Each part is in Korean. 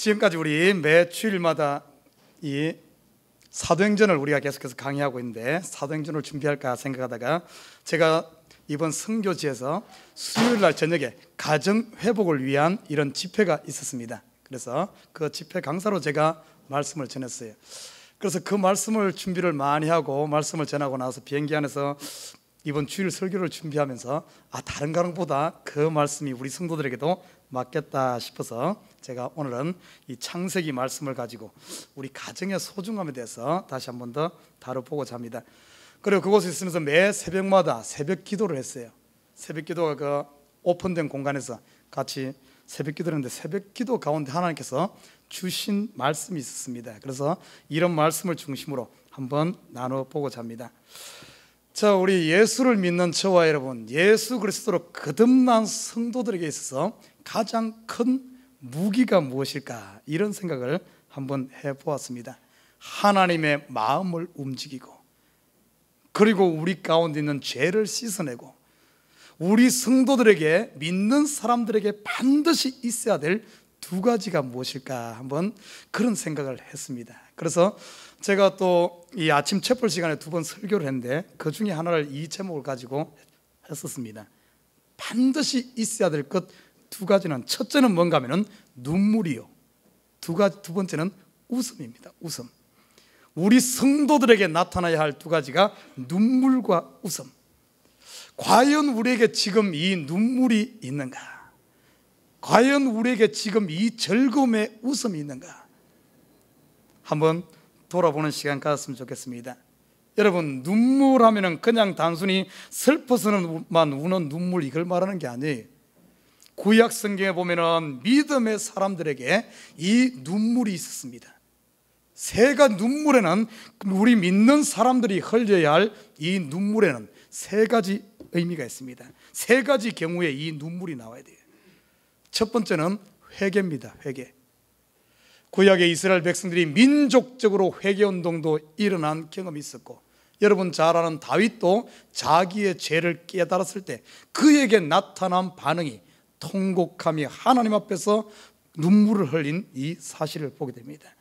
지금까지 우리 매 주일마다 이 사도행전을 우리가 계속해서 강의하고 있는데, 사도행전을 준비할까 생각하다가 제가 이번 선교지에서 수요일날 저녁에 가정회복을 위한 이런 집회가 있었습니다. 그래서 그 집회 강사로 제가 말씀을 전했어요. 그래서 그 말씀을 준비를 많이 하고 말씀을 전하고 나서 비행기 안에서 이번 주일 설교를 준비하면서 다른 강보다 그 말씀이 우리 성도들에게도 맞겠다 싶어서 제가 오늘은 이 창세기 말씀을 가지고 우리 가정의 소중함에 대해서 다시 한 번 더 다뤄보고자 합니다. 그리고 그곳에 있으면서 매 새벽마다 새벽 기도를 했어요. 새벽 기도가 그 오픈된 공간에서 같이 새벽 기도를 했는데, 새벽 기도 가운데 하나님께서 주신 말씀이 있었습니다. 그래서 이런 말씀을 중심으로 한번 나눠보고자 합니다. 자, 우리 예수를 믿는 저와 여러분, 예수 그리스도로 거듭난 성도들에게 있어서 가장 큰 무기가 무엇일까, 이런 생각을 한번 해보았습니다. 하나님의 마음을 움직이고, 그리고 우리 가운데 있는 죄를 씻어내고, 우리 성도들에게, 믿는 사람들에게 반드시 있어야 될 두 가지가 무엇일까, 한번 그런 생각을 했습니다. 그래서 제가 또 이 아침 촛불 시간에 2번 설교를 했는데, 그 중에 하나를 이 제목을 가지고 했었습니다. 반드시 있어야 될 것 두 가지는, 첫째는 뭔가 하면은 눈물이요, 두 번째는 웃음입니다. 웃음. 우리 성도들에게 나타나야 할 두 가지가 눈물과 웃음. 과연 우리에게 지금 이 눈물이 있는가? 과연 우리에게 지금 이 즐거움의 웃음이 있는가? 한번 돌아보는 시간 가졌으면 좋겠습니다. 여러분, 눈물하면은 그냥 단순히 슬퍼서만 우는 눈물, 이걸 말하는 게 아니에요. 구약 성경에 보면은 믿음의 사람들에게 이 눈물이 있었습니다. 새가 눈물에는, 우리 믿는 사람들이 흘려야 할 이 눈물에는 세 가지 의미가 있습니다. 세 가지 경우에 이 눈물이 나와야 돼요. 첫 번째는 회개입니다. 회개. 구약의 이스라엘 백성들이 민족적으로 회개운동도 일어난 경험이 있었고, 여러분 잘 아는 다윗도 자기의 죄를 깨달았을 때 그에게 나타난 반응이 통곡하며 하나님 앞에서 눈물을 흘린 이 사실을 보게 됩니다.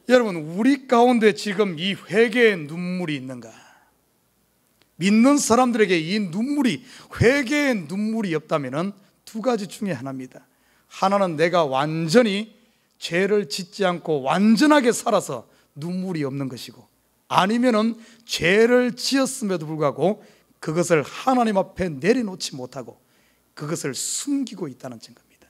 여러분, 우리 가운데 지금 이 회개의 눈물이 있는가? 믿는 사람들에게 이 눈물이, 회개의 눈물이 없다면 두 가지 중에 하나입니다. 하나는 내가 완전히 죄를 짓지 않고 완전하게 살아서 눈물이 없는 것이고, 아니면은 죄를 지었음에도 불구하고 그것을 하나님 앞에 내려놓지 못하고 그것을 숨기고 있다는 증거입니다.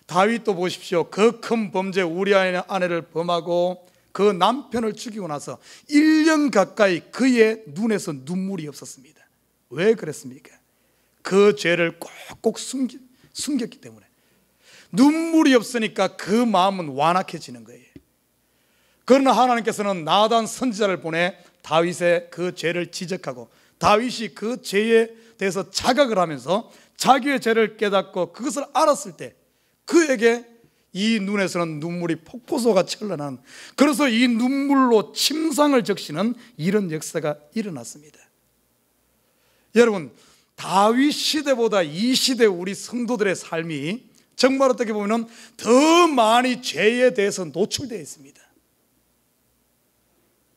다윗도 보십시오. 그 큰 범죄, 우리아의 아내를 범하고 그 남편을 죽이고 나서 1년 가까이 그의 눈에서 눈물이 없었습니다. 왜 그랬습니까? 그 죄를 꼭꼭 숨겼기 때문에. 눈물이 없으니까 그 마음은 완악해지는 거예요. 그러나 하나님께서는 나단 선지자를 보내 다윗의 그 죄를 지적하고, 다윗이 그 죄에 대해서 자각을 하면서 자기의 죄를 깨닫고 그것을 알았을 때 그에게 이 눈에서는 눈물이 폭포수가 흘러나는, 그래서 이 눈물로 침상을 적시는 이런 역사가 일어났습니다. 여러분, 다윗 시대보다 이 시대 우리 성도들의 삶이 정말 어떻게 보면 더 많이 죄에 대해서 노출되어 있습니다.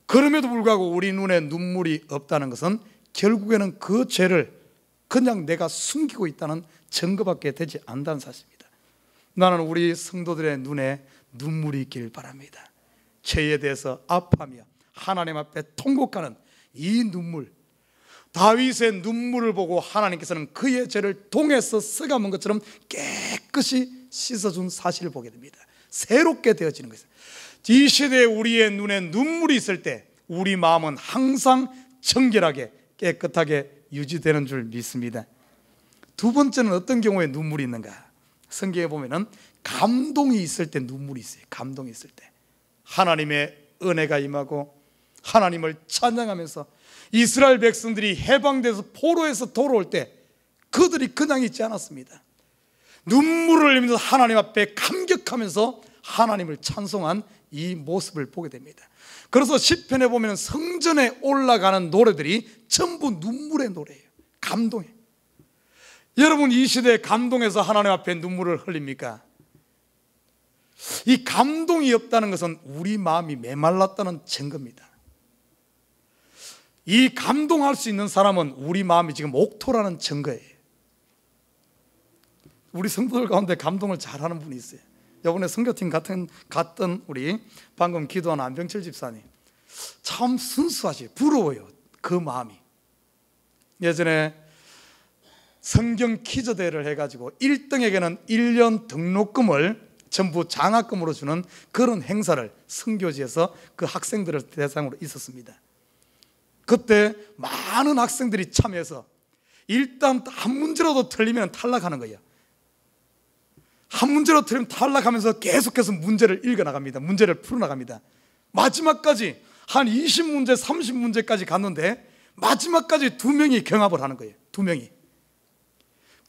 그럼에도 불구하고 우리 눈에 눈물이 없다는 것은 결국에는 그 죄를 그냥 내가 숨기고 있다는 증거밖에 되지 않는다는 사실입니다. 나는 우리 성도들의 눈에 눈물이 있길 바랍니다. 죄에 대해서 아파하며 하나님 앞에 통곡하는 이 눈물, 다윗의 눈물을 보고 하나님께서는 그의 죄를 동에서 썩어먹은 것처럼 깨끗이 씻어준 사실을 보게 됩니다. 새롭게 되어지는 것이죠. 이 시대에 우리의 눈에 눈물이 있을 때 우리 마음은 항상 정결하게 깨끗하게 유지되는 줄 믿습니다. 두 번째는 어떤 경우에 눈물이 있는가? 성경에 보면은 감동이 있을 때 눈물이 있어요. 감동이 있을 때 하나님의 은혜가 임하고 하나님을 찬양하면서 이스라엘 백성들이 해방돼서 포로에서 돌아올 때 그들이 그냥 있지 않았습니다. 눈물을 흘리면서 하나님 앞에 감격하면서 하나님을 찬송한 이 모습을 보게 됩니다. 그래서 시편에 보면 성전에 올라가는 노래들이 전부 눈물의 노래예요. 감동의. 여러분, 이 시대에 감동해서 하나님 앞에 눈물을 흘립니까? 이 감동이 없다는 것은 우리 마음이 메말랐다는 증거입니다. 이 감동할 수 있는 사람은 우리 마음이 지금 옥토라는 증거예요. 우리 성도들 가운데 감동을 잘하는 분이 있어요. 이번에 선교팀 갔던 우리 방금 기도한 안병철 집사님, 참 순수하시고 부러워요. 그 마음이. 예전에 성경 퀴즈 대회를 해가지고 1등에게는 1년 등록금을 전부 장학금으로 주는 그런 행사를 선교지에서 그 학생들을 대상으로 있었습니다. 그때 많은 학생들이 참여해서 일단 한 문제라도 틀리면 탈락하는 거예요. 한 문제로 틀리면 탈락하면서 계속해서 문제를 읽어나갑니다. 문제를 풀어나갑니다. 마지막까지 한 20문제, 30문제까지 갔는데 마지막까지 2명이 경합을 하는 거예요. 2명이.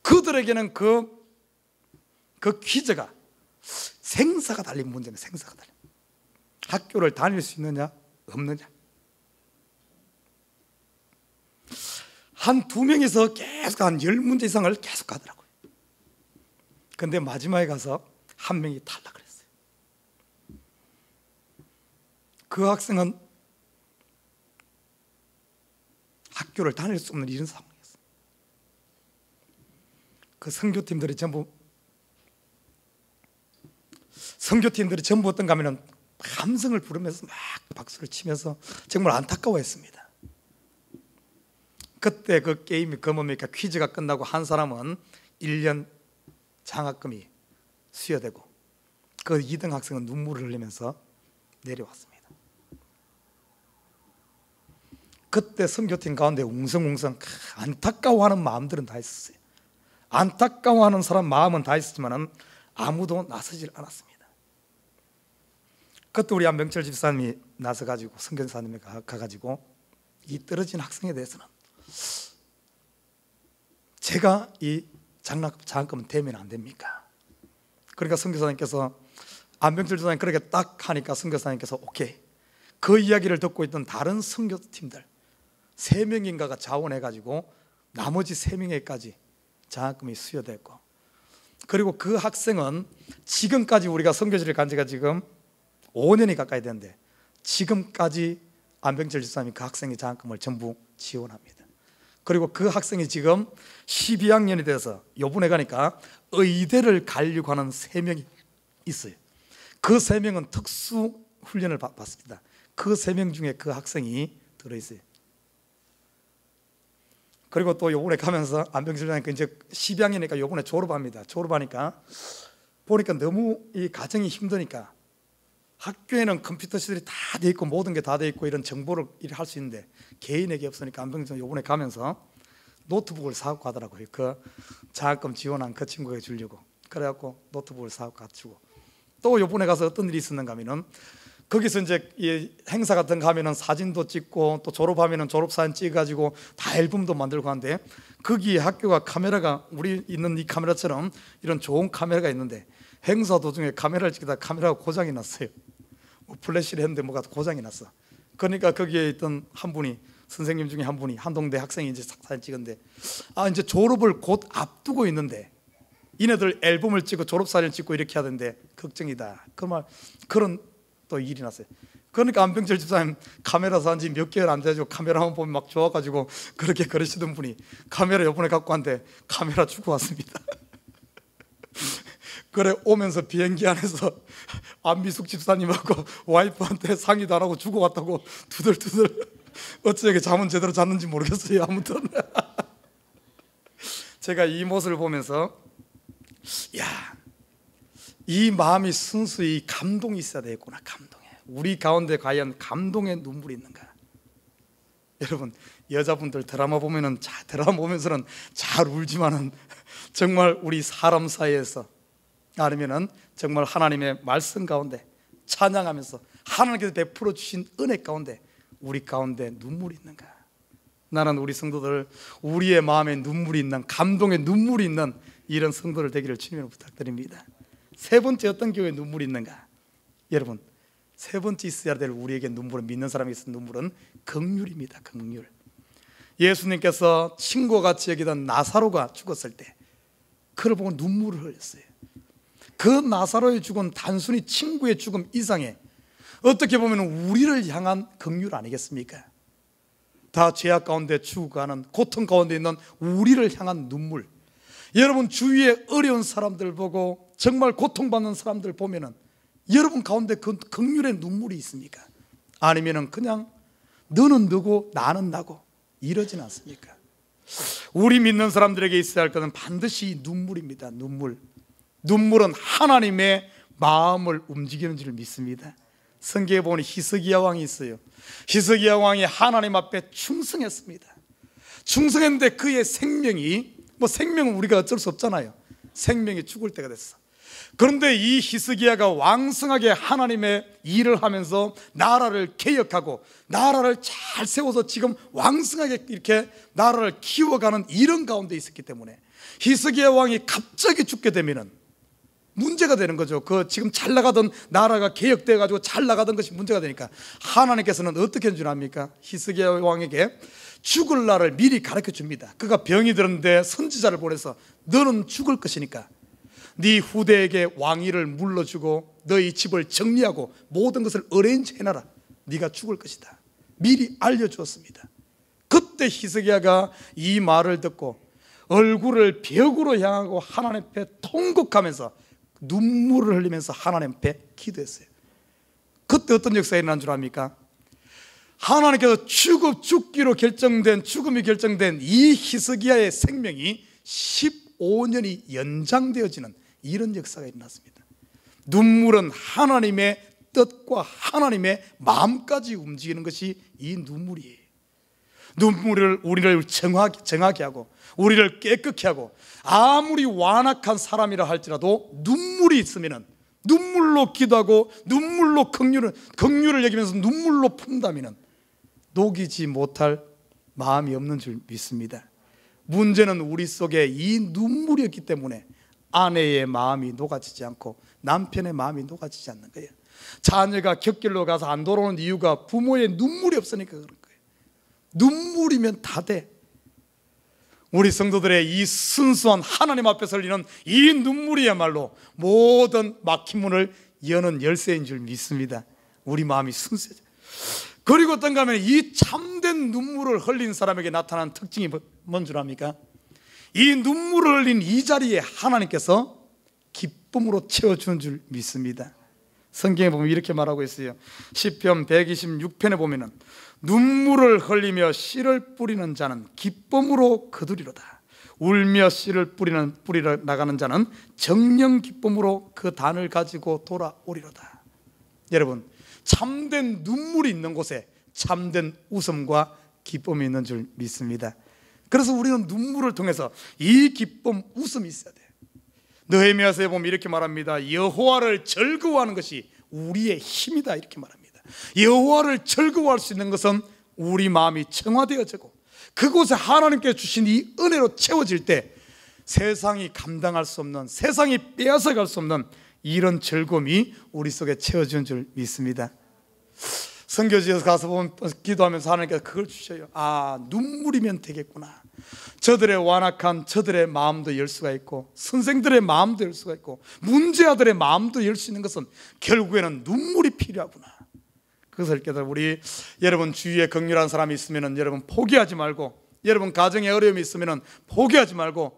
그들에게는 그 퀴즈가 생사가 달린 문제는 생사가 달린. 학교를 다닐 수 있느냐 없느냐. 한 2명이서 계속 한 10문제 이상을 계속 가더라고요. 근데 마지막에 가서 한 명이 탈락을 했어요. 그 학생은 학교를 다닐 수 없는 이런 상황이었어요. 그 선교팀들이 전부 어떤가 하면 함성을 부르면서 막 박수를 치면서 정말 안타까워했습니다. 그때 그 게임이 뭡니까? 퀴즈가 끝나고 한 사람은 1년 장학금이 수여되고 그 2등 학생은 눈물을 흘리면서 내려왔습니다. 그때 선교팀 가운데 웅성웅성 안타까워하는 마음들은 다 있었어요. 안타까워하는 사람 마음은 다 있었지만 아무도 나서질 않았습니다. 그때 우리 안병철 집사님이 나서가지고 선교사님이 가가지고 이 떨어진 학생에 대해서는 제가 이 장학금은 되면 안 됩니까? 그러니까 선교사님께서 안병철 집사님 그렇게 딱 하니까 선교사님께서 오케이. 그 이야기를 듣고 있던 다른 선교팀들 3명인가가 자원해가지고 나머지 3명에까지 장학금이 수여됐고, 그리고 그 학생은 지금까지 우리가 선교지를 간 지가 지금 5년이 가까이 됐는데 지금까지 안병철 집사님이 그 학생의 장학금을 전부 지원합니다. 그리고 그 학생이 지금 12학년이 돼서 요번에 가니까 의대를 가려고 하는 3명이 있어요. 그 3명은 특수 훈련을 받습니다. 그 3명 중에 그 학생이 들어있어요. 그리고 또 요번에 가면서 안병철 장님 이제 12학년이니까 요번에 졸업합니다. 졸업하니까 보니까 너무 이 가정이 힘드니까 학교에는 컴퓨터 시설이 다 돼 있고 모든 게 다 돼 있고 이런 정보를 할 수 있는데 개인에게 없으니까 안병철 요번에 가면서 노트북을 사갖고 가더라고요. 그 장학금 지원한 그 친구에게 주려고. 그래갖고 노트북을 사갖고 가지고 또 요번에 가서 어떤 일이 있었는가 하면은 거기서 이제 이 행사 같은 거 하면은 사진도 찍고 또 졸업하면은 졸업사진 찍어가지고 다 앨범도 만들고 하는데 거기 학교가 카메라가 우리 있는 이 카메라처럼 이런 좋은 카메라가 있는데 행사 도중에 카메라를 찍다가 카메라가 고장이 났어요. 뭐 플래시를 했는데 뭐가 고장이 났어. 그러니까 거기에 있던 한 분이 선생님 중에 한 분이 한동대 학생이 이제 사진 찍었는데 이제 졸업을 곧 앞두고 있는데 이네들 앨범을 찍고 졸업사진을 찍고 이렇게 하던데 걱정이다. 그런 또 일이 났어요. 그러니까 안병철 집사님 카메라 산 지 몇 개월 안 돼가지고 카메라만 보면 막 좋아가지고 그렇게 그러시던 분이 카메라 요번에 갖고 왔는데 카메라 주고 왔습니다. 그래 오면서 비행기 안에서 안미숙 집사님하고 와이프한테 상의도 안 하고 주고 왔다고 두들두들 어쩌게 잠은 제대로 잤는지 모르겠어요. 아무튼 제가 이 모습을 보면서 이 마음이 순수히 감동이 있어야 되겠구나. 감동에 우리 가운데 과연 감동의 눈물이 있는가? 여러분 여자분들 드라마 보면서는 잘 울지만은 정말 우리 사람 사이에서 아니면은 정말 하나님의 말씀 가운데 찬양하면서 하나님께서 베풀어 주신 은혜 가운데 우리 가운데 눈물이 있는가? 나는 우리 성도들 우리의 마음에 눈물이 있는 감동의 눈물이 있는 이런 성도들 되기를 주님으로 부탁드립니다. 세 번째 어떤 교회에 눈물이 있는가? 여러분 세 번째 있어야 될 우리에게 눈물은 믿는 사람이 있는 눈물은 긍휼입니다. 긍휼. 예수님께서 친구와 같이 여기던 나사로가 죽었을 때 그를 보고 눈물을 흘렸어요. 그 나사로의 죽은 단순히 친구의 죽음 이상의 어떻게 보면 우리를 향한 긍휼 아니겠습니까? 다 죄악 가운데 죽어가는, 고통 가운데 있는 우리를 향한 눈물. 여러분 주위에 어려운 사람들 보고 정말 고통받는 사람들 보면은 여러분 가운데 그 긍휼의 눈물이 있습니까? 아니면은 그냥 너는 너고 나는 나고 이러진 않습니까? 우리 믿는 사람들에게 있어야 할 것은 반드시 눈물입니다. 눈물은 하나님의 마음을 움직이는 줄 믿습니다. 성경에 보니 히스기야 왕이 있어요. 히스기야 왕이 하나님 앞에 충성했습니다. 충성했는데 그의 생명이, 생명은 우리가 어쩔 수 없잖아요. 생명이 죽을 때가 됐어. 그런데 이 히스기야가 왕성하게 하나님의 일을 하면서 나라를 개혁하고 나라를 잘 세워서 지금 왕성하게 이렇게 나라를 키워가는 이런 가운데 있었기 때문에 히스기야 왕이 갑자기 죽게 되면은 문제가 되는 거죠. 그 지금 잘 나가던 나라가 개혁돼 가지고 잘 나가던 것이 문제가 되니까 하나님께서는 어떻게 한 줄 압니까? 히스기야 왕에게 죽을 날을 미리 가르쳐 줍니다. 그가 병이 들었는데 선지자를 보내서 너는 죽을 것이니까 네 후대에게 왕위를 물러주고 너희 집을 정리하고 모든 것을 어레인지 해놔라. 네가 죽을 것이다. 미리 알려주었습니다. 그때 히스기야가 이 말을 듣고 얼굴을 벽으로 향하고 하나님 앞에 통곡하면서 눈물을 흘리면서 하나님 앞에 기도했어요. 그때 어떤 역사가 일어난 줄 압니까? 하나님께서 죽음이 결정된 이 히스기야의 생명이 15년이 연장되어지는 이런 역사가 일어났습니다. 눈물은 하나님의 뜻과 하나님의 마음까지 움직이는 것이 이 눈물이에요. 눈물을 우리를 정하게 하고 우리를 깨끗게 하고 아무리 완악한 사람이라 할지라도 눈물이 있으면 눈물로 기도하고 눈물로 긍휼을 여기면서 눈물로 푼다면 녹이지 못할 마음이 없는 줄 믿습니다. 문제는 우리 속에 이 눈물이었기 때문에 아내의 마음이 녹아지지 않고 남편의 마음이 녹아지지 않는 거예요. 자녀가 곁길로 가서 안 돌아오는 이유가 부모의 눈물이 없으니까 그런 거예요. 눈물이면 다 돼. 우리 성도들의 이 순수한 하나님 앞에서 흘리는 이 눈물이야말로 모든 막힌 문을 여는 열쇠인 줄 믿습니다. 우리 마음이 순수해져. 그리고 어떤가 하면 이 참된 눈물을 흘린 사람에게 나타나는 특징이 뭔 줄 압니까? 이 눈물을 흘린 이 자리에 하나님께서 기쁨으로 채워주는 줄 믿습니다. 성경에 보면 이렇게 말하고 있어요. 시편 126편에 보면은 눈물을 흘리며 씨를 뿌리는 자는 기쁨으로 거두리로다. 울며 씨를 뿌리러 나가는 자는 정령 기쁨으로 그 단을 가지고 돌아오리로다. 여러분, 참된 눈물이 있는 곳에 참된 웃음과 기쁨이 있는 줄 믿습니다. 그래서 우리는 눈물을 통해서 이 기쁨, 웃음이 있어야 돼요. 느헤미야서에 보면 이렇게 말합니다. 여호와를 즐거워하는 것이 우리의 힘이다, 이렇게 말합니다. 여호와를 즐거워할 수 있는 것은 우리 마음이 청화되어지고 그곳에 하나님께 주신 이 은혜로 채워질 때 세상이 감당할 수 없는, 세상이 빼앗아갈 수 없는 이런 즐거움이 우리 속에 채워지는 줄 믿습니다. 선교지에서 가서 보면 기도하면서 하나님께서 그걸 주셔요. 아, 눈물이면 되겠구나. 저들의 완악한 저들의 마음도 열 수가 있고 선생들의 마음도 열 수가 있고 문제아들의 마음도 열 수 있는 것은 결국에는 눈물이 필요하구나. 그것을 깨달아 우리 여러분 주위에 긍휼한 사람이 있으면 여러분 포기하지 말고, 여러분 가정에 어려움이 있으면 포기하지 말고,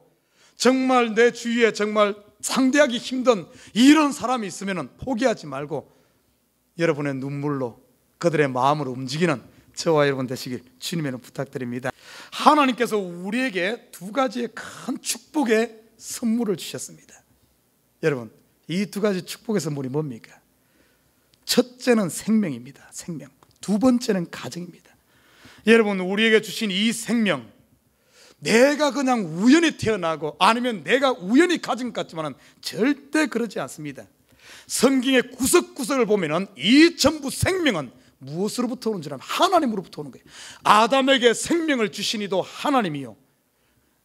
정말 내 주위에 정말 상대하기 힘든 이런 사람이 있으면 포기하지 말고 여러분의 눈물로 그들의 마음을 움직이는 저와 여러분 되시길 주님의 부탁드립니다. 하나님께서 우리에게 두 가지의 큰 축복의 선물을 주셨습니다. 여러분, 이 두 가지 축복의 선물이 뭡니까? 첫째는 생명입니다. 생명. 두 번째는 가정입니다. 여러분, 우리에게 주신 이 생명, 내가 그냥 우연히 태어나고 아니면 내가 우연히 가진 것 같지만 절대 그러지 않습니다. 성경의 구석구석을 보면 이 전부 생명은 무엇으로부터 오는 줄 알면 하나님으로부터 오는 거예요. 아담에게 생명을 주신 이도 하나님이요,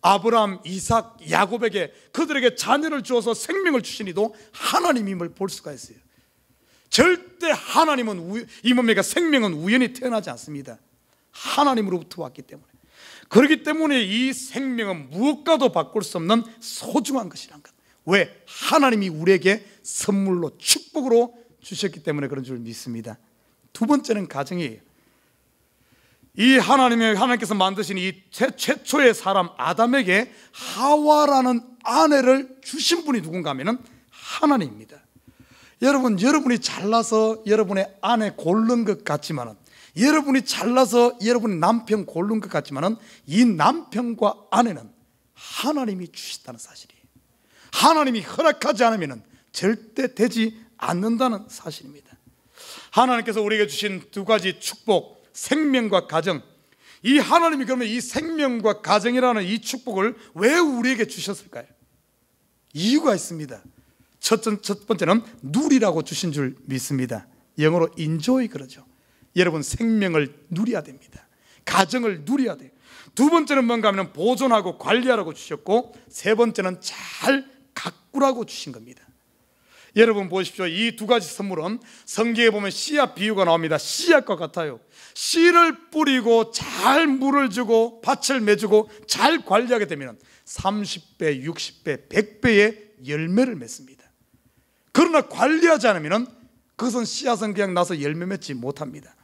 아브라함, 이삭, 야곱에게 그들에게 자녀를 주어서 생명을 주신 이도 하나님임을 볼 수가 있어요. 절대 하나님은 이 몸에가 생명은 우연히 태어나지 않습니다. 하나님으로부터 왔기 때문에. 그렇기 때문에 이 생명은 무엇과도 바꿀 수 없는 소중한 것이란 것, 왜? 하나님이 우리에게 선물로 축복으로 주셨기 때문에 그런 줄 믿습니다. 두 번째는 가정이에요. 이 하나님께서 만드신 이 최초의 사람 아담에게 하와라는 아내를 주신 분이 누군가 하면은 하나님입니다. 여러분, 여러분이 잘나서 여러분의 아내 고른 것 같지만은, 여러분이 잘나서 여러분의 남편 고른 것 같지만은, 이 남편과 아내는 하나님이 주셨다는 사실이에요. 하나님이 허락하지 않으면 절대 되지 않는다는 사실입니다. 하나님께서 우리에게 주신 두 가지 축복, 생명과 가정. 이 하나님이 그러면 이 생명과 가정이라는 이 축복을 왜 우리에게 주셨을까요? 이유가 있습니다. 첫 번째는 누리라고 주신 줄 믿습니다. 영어로 enjoy 그러죠. 여러분, 생명을 누려야 됩니다. 가정을 누려야 돼요. 두 번째는 뭔가 하면 보존하고 관리하라고 주셨고, 세 번째는 잘 가꾸라고 주신 겁니다. 여러분 보십시오. 이 두 가지 선물은 성경에 보면 씨앗 비유가 나옵니다. 씨앗과 같아요. 씨를 뿌리고 잘 물을 주고 밭을 매주고 잘 관리하게 되면 30배, 60배, 100배의 열매를 맺습니다. 그러나 관리하지 않으면 그것은 씨앗은 그냥 나서 열매 맺지 못합니다.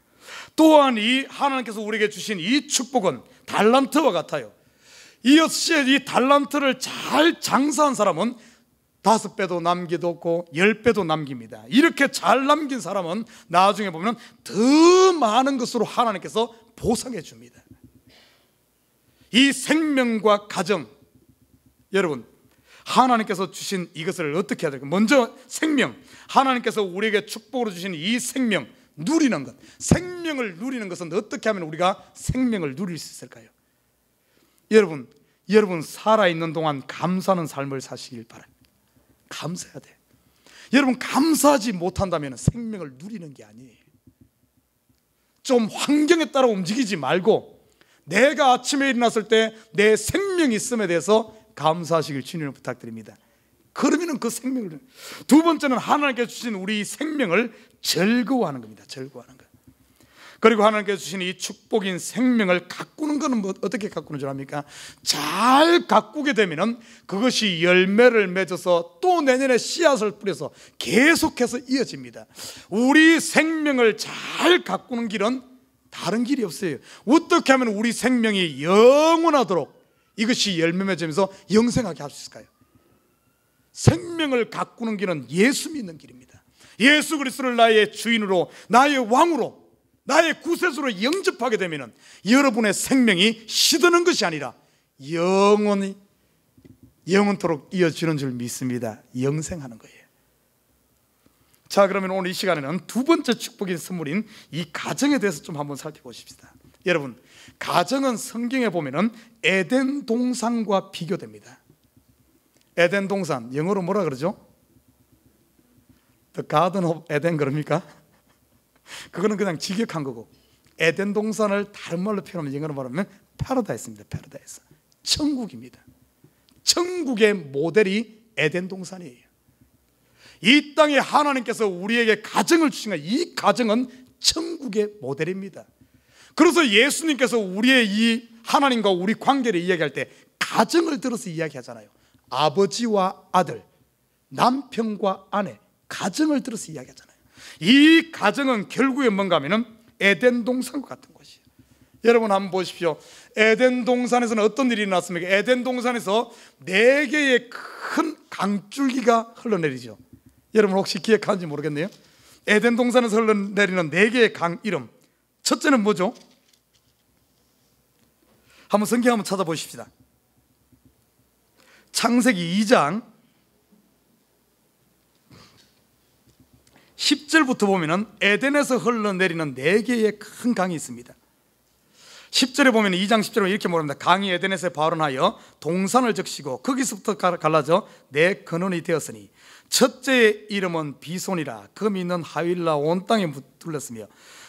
또한 이 하나님께서 우리에게 주신 이 축복은 달란트와 같아요. 이 달란트를 잘 장사한 사람은 5배도 남기고 10배도 남깁니다. 이렇게 잘 남긴 사람은 나중에 보면 더 많은 것으로 하나님께서 보상해 줍니다. 이 생명과 가정, 여러분, 하나님께서 주신 이것을 어떻게 해야 될까요? 먼저 생명, 하나님께서 우리에게 축복으로 주신 이 생명 누리는 것, 생명을 누리는 것은 어떻게 하면 우리가 생명을 누릴 수 있을까요? 여러분 살아있는 동안 감사하는 삶을 사시길 바랍니다. 감사해야 돼. 여러분, 감사하지 못한다면 생명을 누리는 게 아니에요. 좀 환경에 따라 움직이지 말고 내가 아침에 일어났을 때 내 생명이 있음에 대해서 감사하시길 주님을 부탁드립니다. 그러면 그 생명을, 두 번째는 하나님께서 주신 우리 생명을 즐거워하는 겁니다. 즐거워하는 것. 그리고 하나님께서 주신 이 축복인 생명을 가꾸는 것은 어떻게 가꾸는 줄 압니까? 잘 가꾸게 되면 그것이 열매를 맺어서 또 내년에 씨앗을 뿌려서 계속해서 이어집니다. 우리 생명을 잘 가꾸는 길은 다른 길이 없어요. 어떻게 하면 우리 생명이 영원하도록 이것이 열매 맺으면서 영생하게 할 수 있을까요? 생명을 가꾸는 길은 예수 믿는 길입니다. 예수 그리스도를 나의 주인으로, 나의 왕으로, 나의 구세주로 영접하게 되면 여러분의 생명이 시드는 것이 아니라 영원토록 이어지는 줄 믿습니다. 영생하는 거예요. 자, 그러면 오늘 이 시간에는 두 번째 축복인 선물인 이 가정에 대해서 좀 한번 살펴보십시다. 여러분, 가정은 성경에 보면은 에덴 동산과 비교됩니다. 에덴 동산, 영어로 뭐라 그러죠? The Garden of Eden 그럽니까? 그거는 그냥 직역한 거고, 에덴 동산을 다른 말로 표현하면, 영어로 말하면 파라다이스입니다. 파라다이스, 천국입니다. 천국의 모델이 에덴 동산이에요. 이 땅에 하나님께서 우리에게 가정을 주신 거예요. 이 가정은 천국의 모델입니다. 그래서 예수님께서 우리의 이 하나님과 우리 관계를 이야기할 때 가정을 들어서 이야기하잖아요. 아버지와 아들, 남편과 아내, 가정을 들어서 이야기하잖아요. 이 가정은 결국에 뭔가 하면은 에덴 동산과 같은 것이에요. 여러분 한번 보십시오. 에덴 동산에서는 어떤 일이 일어났습니까? 에덴 동산에서 4개의 큰 강줄기가 흘러내리죠. 여러분 혹시 기억하는지 모르겠네요. 에덴 동산에서 흘러내리는 4개의 강 이름, 첫째는 뭐죠? 한번 성경 한번 찾아보십시다. 창세기 2장 10절부터 보면은 에덴에서 흘러내리는 4개의 큰 강이 있습니다. 10절에 보면 2장 10절에 이렇게 말합니다. 강이 에덴에서 발원하여 동산을 적시고 거기서부터 갈라져 4 근원이 되었으니 첫째의 이름은 비손이라. 금이 있는 하윌라 온 땅에 둘렀으며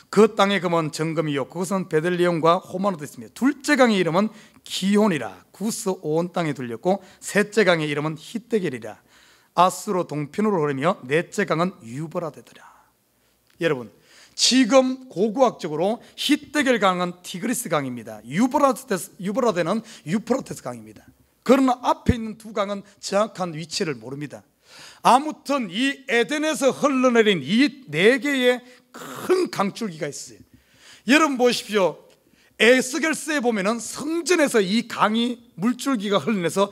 그 땅의 금은 정금이요 그것은 베들리엄과 호마노도 있으며 둘째 강의 이름은 기혼이라. 구스 온 땅에 둘렸고 셋째 강의 이름은 히데겔이라. 아스로 동편으로 흐르며 넷째 강은 유브라데더라. 여러분, 지금 고고학적으로 히데겔 강은 티그리스 강입니다. 유브라데는 유프라테스 강입니다. 그러나 앞에 있는 두 강은 정확한 위치를 모릅니다. 아무튼 이 에덴에서 흘러내린 이 네 개의 큰 강줄기가 있어요. 여러분 보십시오. 에스겔서에 보면은 성전에서 이 강이 물줄기가 흘러내서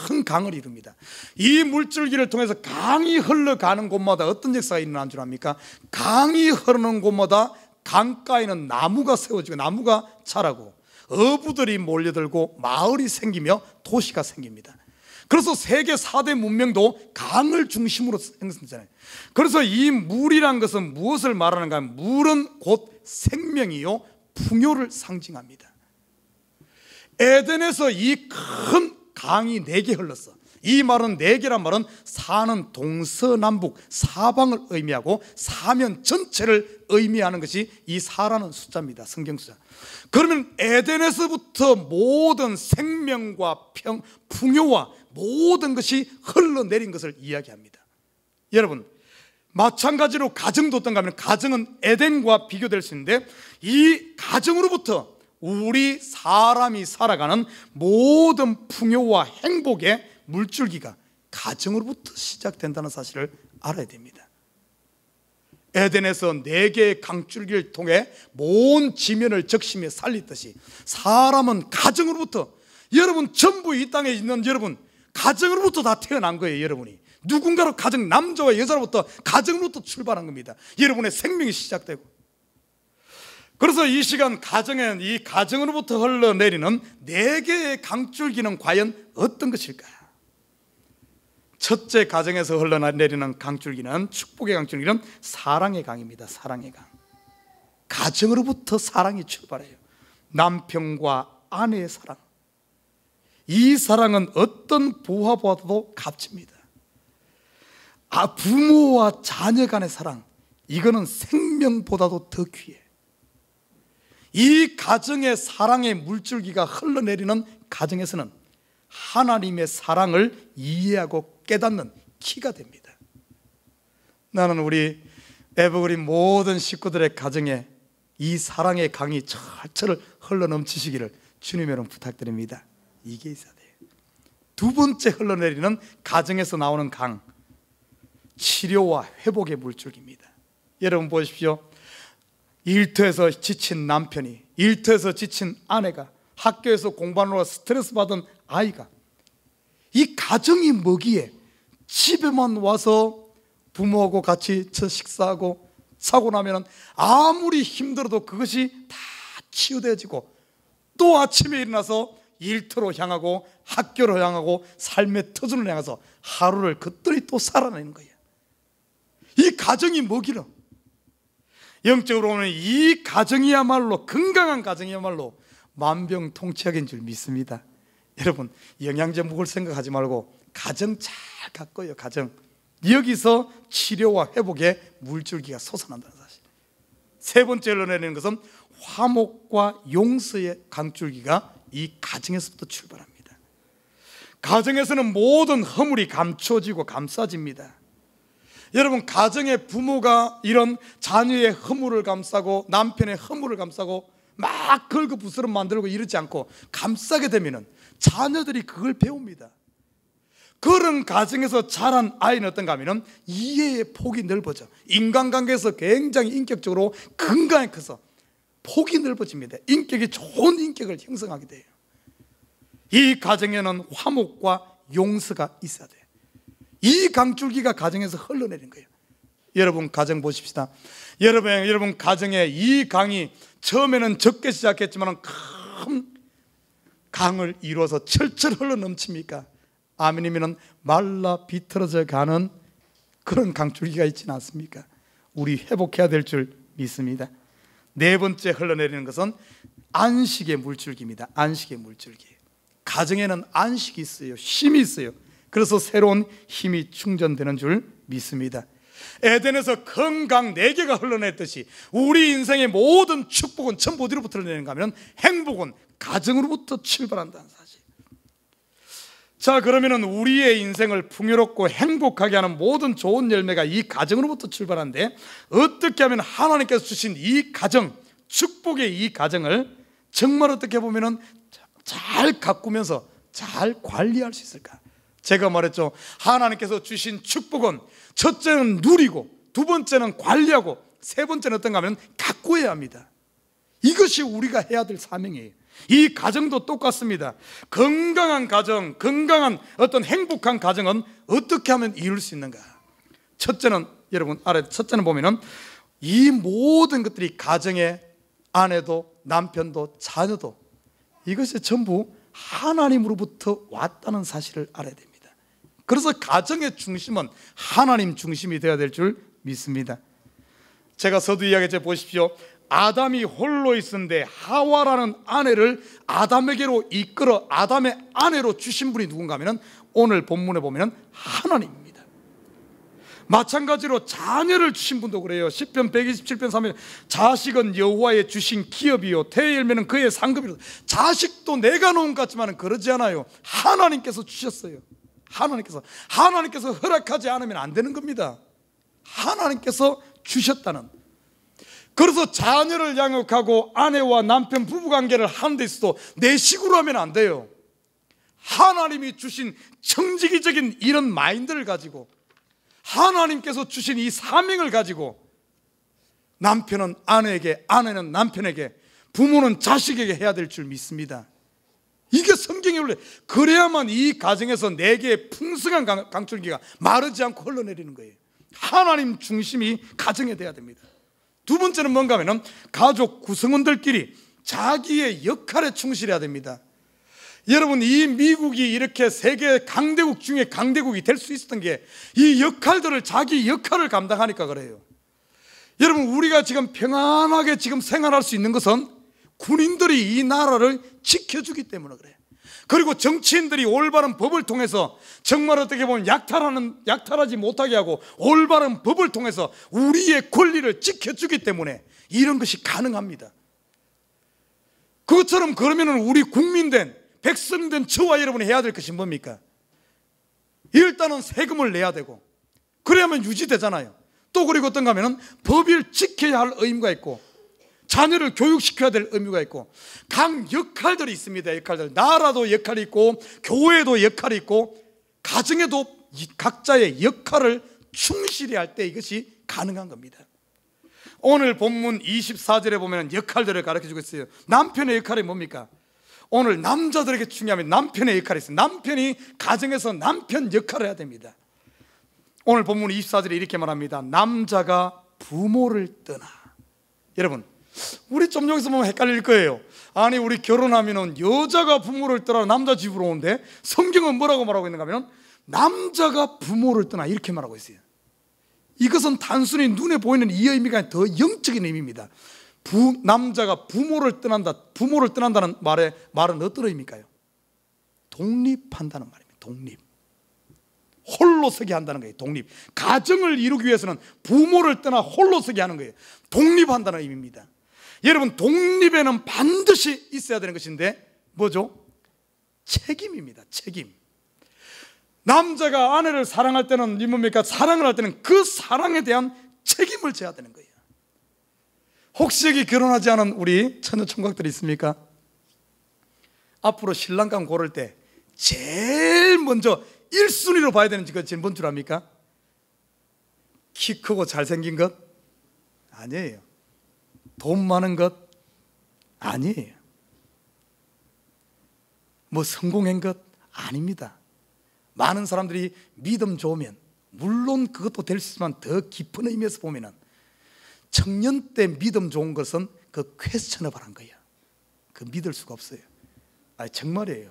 큰 강을 이룹니다. 이 물줄기를 통해서 강이 흘러가는 곳마다 어떤 역사가 일어난 줄 압니까? 강이 흐르는 곳마다 강가에는 나무가 세워지고 나무가 자라고 어부들이 몰려들고 마을이 생기며 도시가 생깁니다. 그래서 세계 4대 문명도 강을 중심으로 형성되잖아요. 그래서 이 물이란 것은 무엇을 말하는가 하면 물은 곧 생명이요 풍요를 상징합니다. 에덴에서 이 큰 강이 4개 흘렀어. 이 말은 4개란 말은 사는 동서남북 사방을 의미하고 사면 전체를 의미하는 것이 이 사라는 숫자입니다. 성경 숫자. 그러면 에덴에서부터 모든 생명과 풍요와 모든 것이 흘러내린 것을 이야기합니다. 여러분 마찬가지로 가정도 어떤가 하면 가정은 에덴과 비교될 수 있는데 이 가정으로부터 우리 사람이 살아가는 모든 풍요와 행복의 물줄기가 가정으로부터 시작된다는 사실을 알아야 됩니다. 에덴에서 4개의 강줄기를 통해 온 지면을 적시며 살리듯이 사람은 가정으로부터, 여러분 전부 이 땅에 있는 여러분 가정으로부터 다 태어난 거예요. 여러분이 누군가로 가정, 남자와 여자로부터 가정으로부터 출발한 겁니다. 여러분의 생명이 시작되고. 그래서 이 시간 가정에, 이 가정으로부터 흘러내리는 4개의 강줄기는 과연 어떤 것일까? 첫째, 가정에서 흘러내리는 강줄기는, 축복의 강줄기는 사랑의 강입니다. 사랑의 강. 가정으로부터 사랑이 출발해요. 남편과 아내의 사랑. 이 사랑은 어떤 부하보다도 값집니다. 부모와 자녀 간의 사랑, 이거는 생명보다도 더 귀해. 이 가정의 사랑의 물줄기가 흘러내리는 가정에서는 하나님의 사랑을 이해하고 깨닫는 키가 됩니다. 나는 우리 에버그린 모든 식구들의 가정에 이 사랑의 강이 철철 흘러넘치시기를 주님으로 부탁드립니다. 이게 있어야 돼요. 두 번째 흘러내리는 가정에서 나오는 강, 치료와 회복의 물줄기입니다. 여러분 보십시오. 일터에서 지친 남편이, 일터에서 지친 아내가, 학교에서 공부하느라 스트레스 받은 아이가, 이 가정이 뭐기에 집에만 와서 부모하고 같이 첫 식사하고 자고 나면 아무리 힘들어도 그것이 다 치유되어지고 또 아침에 일어나서 일터로 향하고 학교로 향하고 삶의 터전을 향해서 하루를 그들이 또 살아내는 거예요. 이 가정이 뭐기로? 영적으로 보면 이 가정이야말로, 건강한 가정이야말로 만병통치약인 줄 믿습니다. 여러분 영양제 먹을 생각하지 말고 가정 잘 가꿔요. 가정. 여기서 치료와 회복의 물줄기가 솟아난다는 사실. 세 번째 흘러내리는 것은 화목과 용서의 강줄기가 이 가정에서부터 출발합니다. 가정에서는 모든 허물이 감춰지고 감싸집니다. 여러분 가정의 부모가 이런 자녀의 허물을 감싸고 남편의 허물을 감싸고 막 긁어부스럼 만들고 이러지 않고 감싸게 되면 자녀들이 그걸 배웁니다. 그런 가정에서 자란 아이는 어떤가 하면 이해의 폭이 넓어져. 인간관계에서 굉장히 인격적으로 건강히 커서 폭이 넓어집니다. 인격이 좋은 인격을 형성하게 돼요. 이 가정에는 화목과 용서가 있어야 돼요. 이 강줄기가 가정에서 흘러내린 거예요. 여러분 가정 보십시다. 여러분 가정에 이 강이 처음에는 적게 시작했지만 큰 강을 이루어서 철철 흘러넘칩니까? 아멘이면 말라 비틀어져 가는 그런 강줄기가 있지는 않습니까? 우리 회복해야 될 줄 믿습니다. 네 번째 흘러내리는 것은 안식의 물줄기입니다. 안식의 물줄기. 가정에는 안식이 있어요. 쉼이 있어요. 그래서 새로운 힘이 충전되는 줄 믿습니다. 에덴에서 큰 강 4개가 흘러냈듯이 우리 인생의 모든 축복은 전부 어디로부터 흘러내는가 하면 행복은 가정으로부터 출발한다는 사실. 자, 그러면 우리의 인생을 풍요롭고 행복하게 하는 모든 좋은 열매가 이 가정으로부터 출발하는데, 어떻게 하면 하나님께서 주신 이 가정, 축복의 이 가정을 정말 어떻게 보면 잘 가꾸면서 잘 관리할 수 있을까? 제가 말했죠. 하나님께서 주신 축복은 첫째는 누리고, 두 번째는 관리하고, 세 번째는 어떤가 하면 가꾸어야 합니다. 이것이 우리가 해야 될 사명이에요. 이 가정도 똑같습니다. 건강한 가정, 건강한 어떤 행복한 가정은 어떻게 하면 이룰 수 있는가? 첫째는, 여러분 아래 첫째는 보면은 이 모든 것들이 가정의 아내도 남편도 자녀도 이것이 전부 하나님으로부터 왔다는 사실을 알아야 됩니다. 그래서 가정의 중심은 하나님 중심이 되어야 될 줄 믿습니다. 제가 서두 이야기해 보십시오. 아담이 홀로 있었는데 하와라는 아내를 아담에게로 이끌어 아담의 아내로 주신 분이 누군가 하면 오늘 본문에 보면 하나님입니다. 마찬가지로 자녀를 주신 분도 그래요. 시편 127편 3편 자식은 여호와의 주신 기업이요 태의 열매는 그의 상급이요. 자식도 내가 놓은 것 같지만 그러지 않아요. 하나님께서 주셨어요. 하나님께서 허락하지 않으면 안 되는 겁니다. 하나님께서 주셨다는. 그래서 자녀를 양육하고 아내와 남편 부부관계를 하는 데 있어도 내 식으로 하면 안 돼요. 하나님이 주신 청지기적인 이런 마인드를 가지고 하나님께서 주신 이 사명을 가지고 남편은 아내에게, 아내는 남편에게, 부모는 자식에게 해야 될 줄 믿습니다. 이게 성경의 원래. 그래야만 이 가정에서 네 개의 풍성한 강줄기가 마르지 않고 흘러내리는 거예요. 하나님 중심이 가정에 돼야 됩니다. 두 번째는 뭔가 하면 가족 구성원들끼리 자기의 역할에 충실해야 됩니다. 여러분, 이 미국이 이렇게 세계 강대국 중에 강대국이 될 수 있었던 게 이 역할들을, 자기 역할을 감당하니까 그래요. 여러분, 우리가 지금 평안하게 지금 생활할 수 있는 것은 군인들이 이 나라를 지켜주기 때문에 그래요. 그리고 정치인들이 올바른 법을 통해서 정말 어떻게 보면 약탈하지 못하게 하고 올바른 법을 통해서 우리의 권리를 지켜주기 때문에 이런 것이 가능합니다. 그것처럼 그러면 우리 국민된 백성된 저와 여러분이 해야 될 것이 뭡니까? 일단은 세금을 내야 되고 그래야만 유지되잖아요. 또 그리고 어떤가 하면 법을 지켜야 할 의무가 있고 자녀를 교육시켜야 될 의무가 있고 각 역할들이 있습니다. 역할들. 나라도 역할이 있고 교회도 역할이 있고 가정에도 각자의 역할을 충실히 할 때 이것이 가능한 겁니다. 오늘 본문 24절에 보면 역할들을 가르쳐주고 있어요. 남편의 역할이 뭡니까? 오늘 남자들에게 중요하면 남편의 역할이 있어요. 남편이 가정에서 남편 역할을 해야 됩니다. 오늘 본문 24절에 이렇게 말합니다. 남자가 부모를 떠나. 여러분, 우리 좀 여기서 보면 헷갈릴 거예요. 아니, 우리 결혼하면 여자가 부모를 떠나 남자 집으로 오는데 성경은 뭐라고 말하고 있는가 하면 남자가 부모를 떠나 이렇게 말하고 있어요. 이것은 단순히 눈에 보이는 이 의미가 아니라 더 영적인 의미입니다. 남자가 부모를 떠난다는 말은 어떤 의미일까요? 독립한다는 말입니다. 독립. 홀로 서게 한다는 거예요. 독립. 가정을 이루기 위해서는 부모를 떠나 홀로 서게 하는 거예요. 독립한다는 의미입니다. 여러분, 독립에는 반드시 있어야 되는 것인데 뭐죠? 책임입니다. 책임. 남자가 아내를 사랑할 때는 뭡니까? 사랑을 할 때는 그 사랑에 대한 책임을 져야 되는 거예요. 혹시 여기 결혼하지 않은 우리 처녀 총각들이 있습니까? 앞으로 신랑감 고를 때 제일 먼저 1순위로 봐야 되는 것이 뭔 줄 압니까? 키 크고 잘생긴 것? 아니에요. 돈 많은 것? 아니에요. 뭐 성공한 것? 아닙니다. 많은 사람들이 믿음 좋으면 물론 그것도 될 수 있지만 더 깊은 의미에서 보면은 청년 때 믿음 좋은 것은 그 퀘스천어블한 거예요. 그 믿을 수가 없어요. 아니, 정말이에요.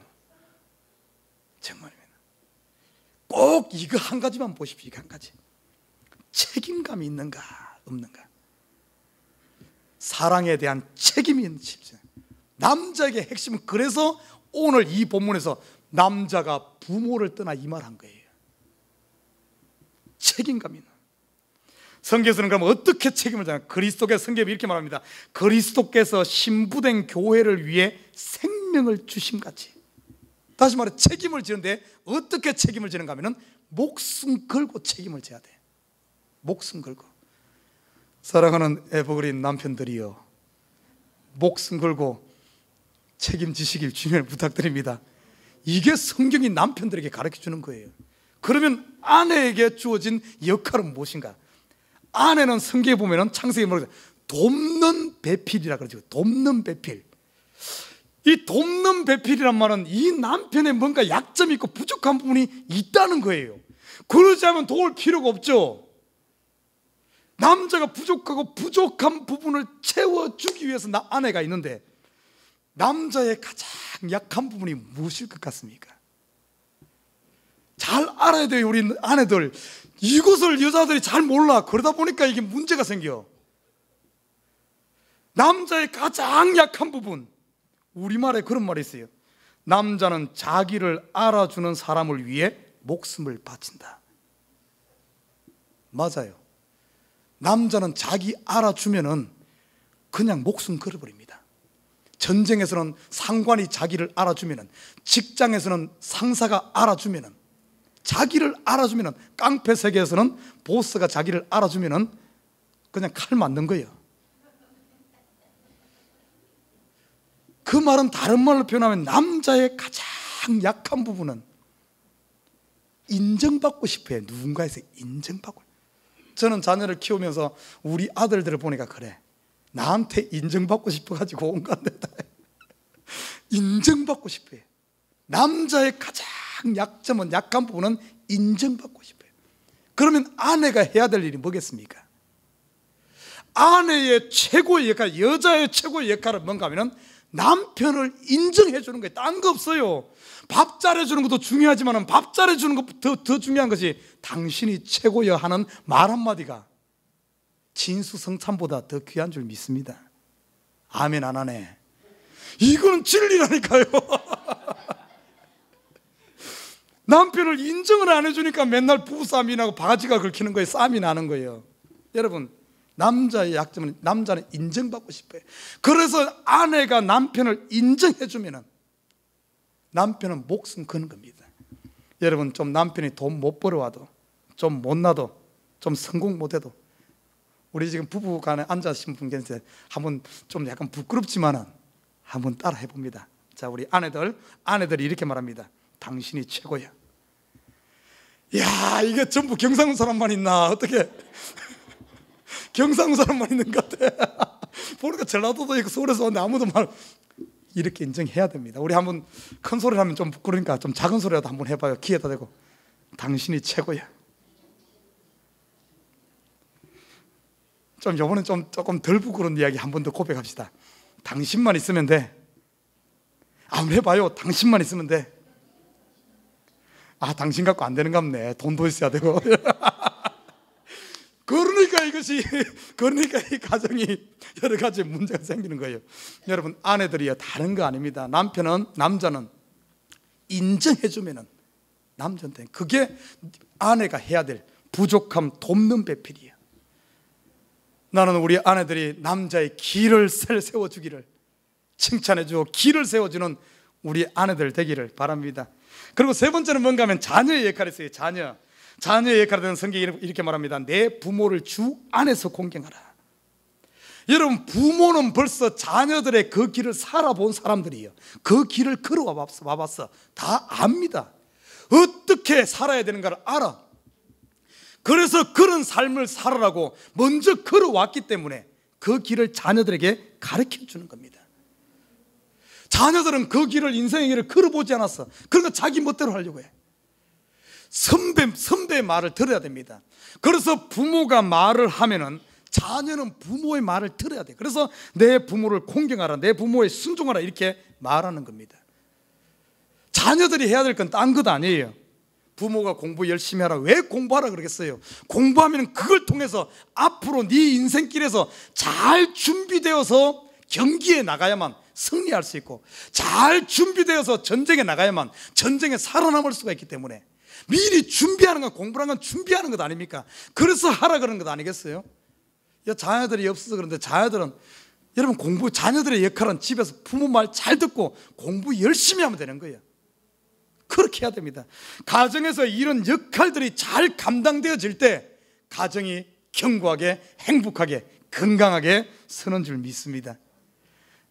정말입니다. 꼭 이거 한 가지만 보십시오. 이거 한 가지. 책임감이 있는가 없는가. 사랑에 대한 책임이 있는지. 남자에게 핵심은 그래서 오늘 이 본문에서 남자가 부모를 떠나 이 말 한 거예요. 책임감이 있는. 성경에서는 그럼 어떻게 책임을 져요? 그리스도께서 성경에 이렇게 말합니다. 그리스도께서 신부된 교회를 위해 생명을 주심같이. 다시 말해 책임을 지는데 어떻게 책임을 지는가 하면 목숨 걸고 책임을 져야 돼. 목숨 걸고. 사랑하는 에버그린 남편들이여, 목숨 걸고 책임지시길 주님을 부탁드립니다. 이게 성경이 남편들에게 가르쳐 주는 거예요. 그러면 아내에게 주어진 역할은 무엇인가? 아내는 성경에 보면 창세기 뭐라고 돕는 배필이라 그러죠. 돕는 배필. 이 돕는 배필이란 말은 이 남편의 뭔가 약점이 있고 부족한 부분이 있다는 거예요. 그러지 않으면 도울 필요가 없죠. 남자가 부족하고 부족한 부분을 채워주기 위해서 아내가 있는데, 남자의 가장 약한 부분이 무엇일 것 같습니까? 잘 알아야 돼요. 우리 아내들 이것을 여자들이 잘 몰라. 그러다 보니까 이게 문제가 생겨. 남자의 가장 약한 부분, 우리말에 그런 말이 있어요. 남자는 자기를 알아주는 사람을 위해 목숨을 바친다. 맞아요. 남자는 자기 알아주면은 그냥 목숨 걸어버립니다. 전쟁에서는 상관이 자기를 알아주면은, 직장에서는 상사가 알아주면은, 자기를 알아주면은, 깡패 세계에서는 보스가 자기를 알아주면은 그냥 칼 맞는 거예요. 그 말은 다른 말로 표현하면 남자의 가장 약한 부분은 인정받고 싶어요. 누군가에서 인정받고. 저는 자녀를 키우면서 우리 아들들을 보니까 그래, 나한테 인정받고 싶어가지고 온갖 데다 인정받고 싶어요. 남자의 가장 약점은, 약한 부분은 인정받고 싶어요. 그러면 아내가 해야 될 일이 뭐겠습니까? 아내의 최고의 역할, 여자의 최고의 역할은 뭔가 하면 남편을 인정해 주는 거예요. 딴 거 없어요. 밥 잘해주는 것도 중요하지만 밥 잘해주는 것보다 더 중요한 것이 당신이 최고여 하는 말 한마디가 진수성찬보다 더 귀한 줄 믿습니다. 아멘 안 하네. 이거는 진리라니까요. 남편을 인정을 안 해주니까 맨날 부부싸움이 나고 바가지가 긁히는 거예요. 싸움이 나는 거예요. 여러분, 남자의 약점은 남자는 인정받고 싶어요. 그래서 아내가 남편을 인정해주면 남편은 목숨 거는 겁니다. 여러분, 좀 남편이 돈 못 벌어와도, 좀 못나도, 좀 성공 못해도, 우리 지금 부부간에 앉아신 분 계신데 한번 좀 약간 부끄럽지만은 한번 따라 해봅니다. 자, 우리 아내들이 이렇게 말합니다. 당신이 최고야. 야, 이게 전부 경상도 사람만 있나? 어떻게 경상도 사람만 있는 것 같아. 보니까 전라도도 있고 서울에서 왔는데 아무도 말. 이렇게 인정해야 됩니다. 우리 한번 큰 소리를 하면 좀 부끄러우니까 좀 작은 소리라도 한번 해봐요. 귀에다 대고. 당신이 최고야. 좀 이번엔 좀 조금 덜 부끄러운 이야기 한 번 더 고백합시다. 당신만 있으면 돼. 한번 해봐요. 당신만 있으면 돼. 아, 당신 갖고 안 되는 갑네. 돈도 있어야 되고. 그러니까 이 가정이 여러 가지 문제가 생기는 거예요. 여러분, 아내들이요, 다른 거 아닙니다. 남자는 인정해주면은 남자한테 그게 아내가 해야 될 부족함 돕는 배필이에요. 나는 우리 아내들이 남자의 길을 세워주기를, 칭찬해주고 길을 세워주는 우리 아내들 되기를 바랍니다. 그리고 세 번째는 뭔가 하면 자녀의 역할이 있어요. 자녀의 역할에 대한 성경이 이렇게 말합니다. 내 부모를 주 안에서 공경하라. 여러분, 부모는 벌써 자녀들의 그 길을 살아본 사람들이에요. 그 길을 걸어와 봤어. 다 압니다. 어떻게 살아야 되는가를 알아. 그래서 그런 삶을 살아라고 먼저 걸어왔기 때문에 그 길을 자녀들에게 가르쳐 주는 겁니다. 자녀들은 그 길을, 인생의 길을 걸어보지 않았어. 그러니까 자기 멋대로 하려고 해. 선배의 말을 들어야 됩니다. 그래서 부모가 말을 하면은 자녀는 부모의 말을 들어야 돼. 그래서 내 부모를 공경하라, 내 부모에 순종하라, 이렇게 말하는 겁니다. 자녀들이 해야 될 건 딴 것 아니에요. 부모가 공부 열심히 하라. 왜 공부하라 그러겠어요? 공부하면 그걸 통해서 앞으로 네 인생길에서 잘 준비되어서 경기에 나가야만 승리할 수 있고, 잘 준비되어서 전쟁에 나가야만 전쟁에 살아남을 수가 있기 때문에 미리 준비하는 건, 공부하는 건 준비하는 것 아닙니까? 그래서 하라 그런 것 아니겠어요? 자녀들이 없어서 그런데, 여러분, 자녀들의 역할은 집에서 부모 말 잘 듣고 공부 열심히 하면 되는 거예요. 그렇게 해야 됩니다. 가정에서 이런 역할들이 잘 감당되어질 때 가정이 견고하게, 행복하게, 건강하게 서는 줄 믿습니다.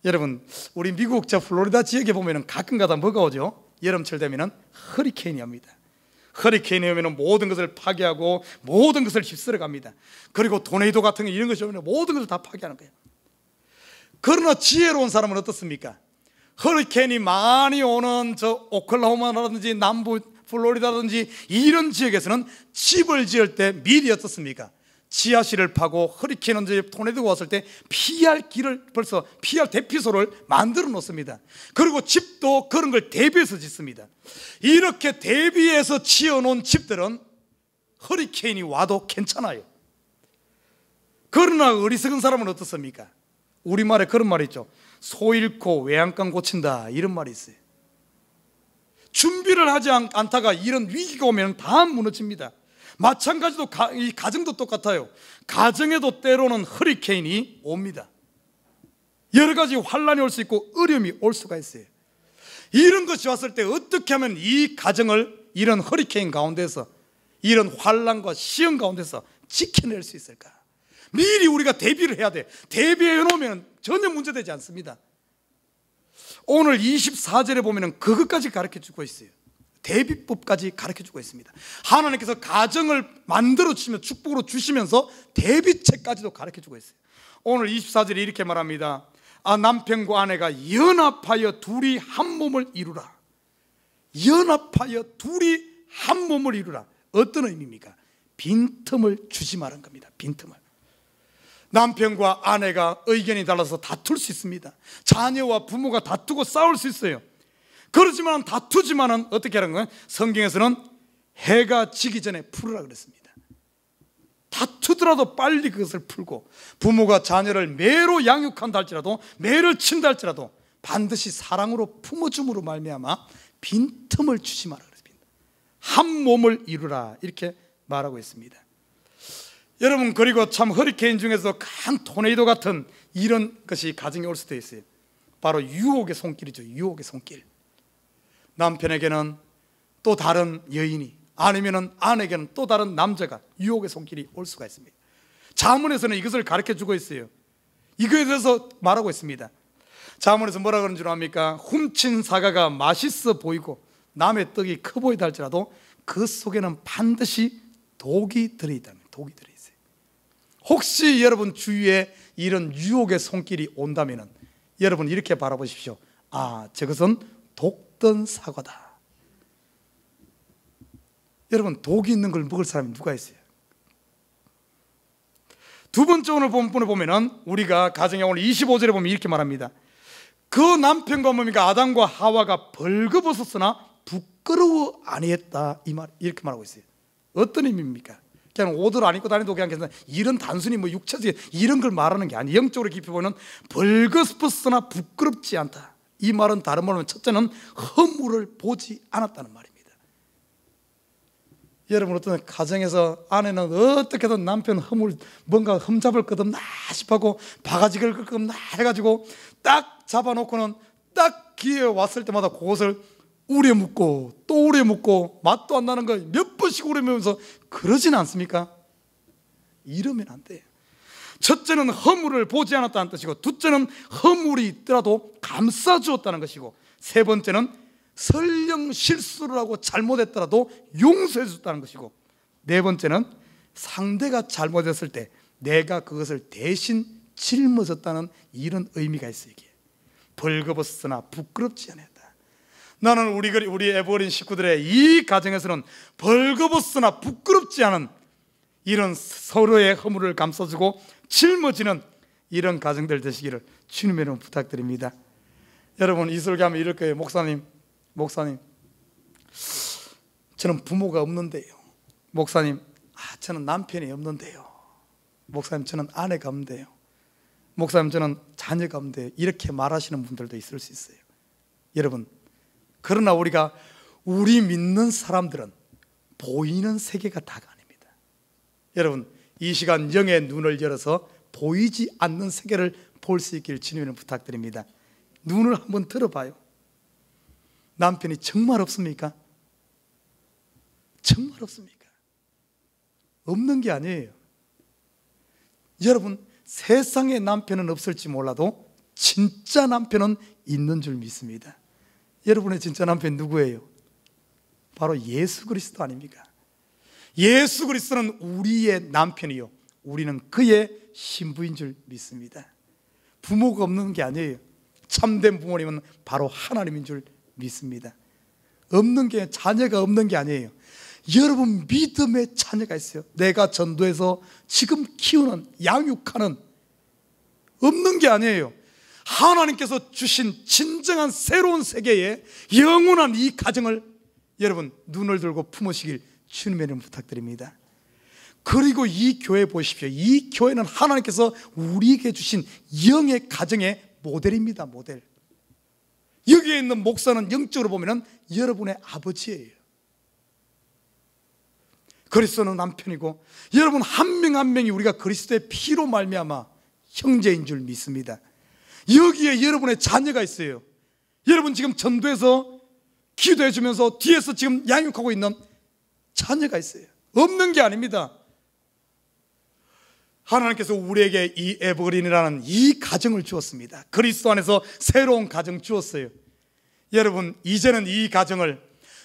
여러분, 우리 미국 플로리다 지역에 보면 가끔가다 뭐가 오죠? 여름철 되면 허리케인이 옵니다. 허리케인이 오면 모든 것을 파괴하고 모든 것을 휩쓸어 갑니다. 그리고 토네이도 같은 거 이런 것이 오면 모든 것을 다 파괴하는 거예요. 그러나 지혜로운 사람은 어떻습니까? 허리케인이 많이 오는 저 오클라호마라든지 남부 플로리다든지 이런 지역에서는 집을 지을 때 미리 어떻습니까? 지하실을 파고 허리케인 토네이도가 왔을 때 피할 길을 벌써 피할 대피소를 만들어 놓습니다. 그리고 집도 그런 걸 대비해서 짓습니다. 이렇게 대비해서 지어놓은 집들은 허리케인이 와도 괜찮아요. 그러나 어리석은 사람은 어떻습니까? 우리말에 그런 말이 있죠. 소 잃고 외양간 고친다, 이런 말이 있어요. 준비를 하지 않다가 이런 위기가 오면 다 무너집니다. 마찬가지로 이 가정도 똑같아요. 가정에도 때로는 허리케인이 옵니다. 여러 가지 환란이 올 수 있고 어려움이 올 수가 있어요. 이런 것이 왔을 때 어떻게 하면 이 가정을 이런 허리케인 가운데서, 이런 환란과 시험 가운데서 지켜낼 수 있을까? 미리 우리가 대비를 해야 돼. 대비해 놓으면 전혀 문제되지 않습니다. 오늘 24절에 보면 그것까지 가르쳐주고 있어요. 대비법까지 가르쳐주고 있습니다. 하나님께서 가정을 만들어 주시며 축복으로 주시면서 대비책까지도 가르쳐주고 있어요. 오늘 24절에 이렇게 말합니다. 남편과 아내가 연합하여 둘이 한 몸을 이루라. 연합하여 둘이 한 몸을 이루라. 어떤 의미입니까? 빈틈을 주지 말은 겁니다. 빈틈을. 남편과 아내가 의견이 달라서 다툴 수 있습니다. 자녀와 부모가 다투고 싸울 수 있어요. 그렇지만 다투지만은 어떻게 하는 거예요? 성경에서는 해가 지기 전에 풀으라 그랬습니다. 다투더라도 빨리 그것을 풀고, 부모가 자녀를 매로 양육한다 할지라도, 매를 친다 할지라도 반드시 사랑으로 품어줌으로 말미암아 빈틈을 주지 마라 그랬습니다. 한 몸을 이루라, 이렇게 말하고 있습니다. 여러분, 그리고 참 허리케인 중에서 큰 토네이도 같은 이런 것이 가정에 올 수도 있어요. 바로 유혹의 손길이죠. 유혹의 손길. 남편에게는 또 다른 여인이, 아니면 아내에게는 또 다른 남자가 유혹의 손길이 올 수가 있습니다. 자문에서는 이것을 가르쳐주고 있어요. 이거에 대해서 말하고 있습니다. 자문에서 뭐라 그러는 줄 압니까? 훔친 사과가 맛있어 보이고 남의 떡이 커 보이다 할지라도 그 속에는 반드시 독이 들어있다는 거예요. 독이 들어있어요. 혹시 여러분 주위에 이런 유혹의 손길이 온다면 여러분 이렇게 바라보십시오. 저것은 독든 사과다. 여러분, 독이 있는 걸 먹을 사람이 누가 있어요? 두 번째 오늘 본문에 보면은 우리가 가정에 오늘 25절에 보면 이렇게 말합니다. 그 남편과 뭡니까? 아담과 하와가 벌거벗었으나 부끄러워 아니했다, 이렇게 말하고 있어요. 어떤 의미입니까? 그냥 옷을 안 입고 다니도 그냥 괜찮아. 이런 단순히 육체적인 이런 걸 말하는 게 아니에요. 영적으로 깊이 보면 벌거벗었으나 부끄럽지 않다. 이 말은 다른 말로 하면 첫째는 허물을 보지 않았다는 말입니다. 여러분, 어떤 가정에서 아내는 어떻게든 남편 허물, 뭔가 흠잡을 것 없나 싶하고 바가지를 긁을 것 없나 해가지고 딱 잡아놓고는 딱 기회에 왔을 때마다 그것을 우려 묻고 또 우려 묻고 맛도 안 나는 거 몇 번씩 우려 묻으면서 그러진 않습니까? 이러면 안 돼요. 첫째는 허물을 보지 않았다는 뜻이고, 둘째는 허물이 있더라도 감싸주었다는 것이고, 세 번째는 설령 실수를 하고 잘못했더라도 용서해 줬다는 것이고, 네 번째는 상대가 잘못했을 때 내가 그것을 대신 짊어졌다는 이런 의미가 있어요. 이게 벌거벗었으나 부끄럽지 않았다. 나는 우리 애버린 식구들의 이 가정에서는 벌거벗었으나 부끄럽지 않은 이런 서로의 허물을 감싸주고 짊어지는 이런 가정들 되시기를 주님의 이름으로 부탁드립니다. 여러분, 이 설교하면 이럴 거예요. 목사님, 저는 부모가 없는데요. 목사님, 저는 남편이 없는데요. 목사님, 저는 아내가 없는데요. 목사님, 저는 자녀가 없는데요. 이렇게 말하시는 분들도 있을 수 있어요. 여러분, 그러나 우리 믿는 사람들은 보이는 세계가 다가 아닙니다. 여러분, 이 시간 영의 눈을 열어서 보이지 않는 세계를 볼 수 있기를 주님을 부탁드립니다. 눈을 한번 들어봐요. 남편이 정말 없습니까? 정말 없습니까? 없는 게 아니에요. 여러분, 세상에 남편은 없을지 몰라도 진짜 남편은 있는 줄 믿습니다. 여러분의 진짜 남편이 누구예요? 바로 예수 그리스도 아닙니까? 예수 그리스도는 우리의 남편이요, 우리는 그의 신부인 줄 믿습니다. 부모가 없는 게 아니에요. 참된 부모님은 바로 하나님인 줄 믿습니다. 없는 게, 자녀가 없는 게 아니에요. 여러분 믿음의 자녀가 있어요. 내가 전도해서 지금 키우는, 양육하는, 없는 게 아니에요. 하나님께서 주신 진정한 새로운 세계에 영원한 이 가정을 여러분 눈을 들고 품으시길 주님의 이름으로 부탁드립니다. 그리고 이 교회 보십시오. 이 교회는 하나님께서 우리에게 주신 영의 가정의 모델입니다. 모델. 여기에 있는 목사는 영적으로 보면 여러분의 아버지예요. 그리스도는 남편이고, 여러분 한 명 한 명이 우리가 그리스도의 피로 말미암아 형제인 줄 믿습니다. 여기에 여러분의 자녀가 있어요. 여러분 지금 전도해서 기도해 주면서 뒤에서 지금 양육하고 있는 자녀가 있어요. 없는 게 아닙니다. 하나님께서 우리에게 이 에버그린이라는 이 가정을 주었습니다. 그리스도 안에서 새로운 가정 주었어요. 여러분 이제는 이 가정을,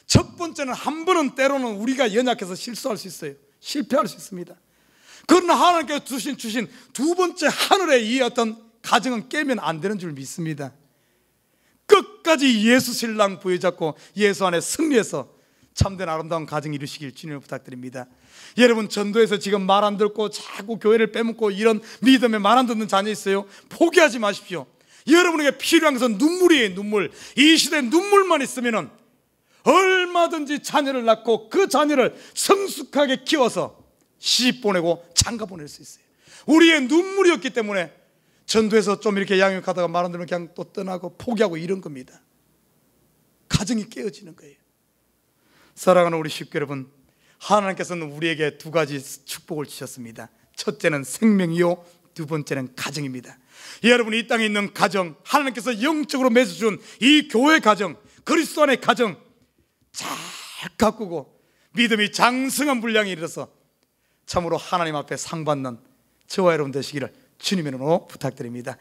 첫 번째는 한 번은 때로는 우리가 연약해서 실수할 수 있어요. 실패할 수 있습니다. 그러나 하나님께서 주신 두 번째 하늘의 이 어떤 가정은 깨면 안 되는 줄 믿습니다. 끝까지 예수 신랑 부여잡고 예수 안에 승리해서 참된 아름다운 가정 이루시길 주님을 부탁드립니다. 여러분 전도에서 지금 말 안 듣고 자꾸 교회를 빼먹고 이런 믿음에 말 안 듣는 자녀 있어요? 포기하지 마십시오. 여러분에게 필요한 것은 눈물이에요. 눈물. 이 시대에 눈물만 있으면 얼마든지 자녀를 낳고 그 자녀를 성숙하게 키워서 시집 보내고 장가 보낼 수 있어요. 우리의 눈물이었기 때문에 전도에서 좀 이렇게 양육하다가 말 안 들으면 그냥 또 떠나고 포기하고 이런 겁니다. 가정이 깨어지는 거예요. 사랑하는 우리 식구 여러분, 하나님께서는 우리에게 두 가지 축복을 주셨습니다. 첫째는 생명이요, 두 번째는 가정입니다. 여러분 이 땅에 있는 가정, 하나님께서 영적으로 맺어준 이 교회 가정, 그리스도 안의 가정 잘 가꾸고 믿음이 장성한 분량에 이르러서 참으로 하나님 앞에 상 받는 저와 여러분 되시기를 주님의 이름으로 부탁드립니다.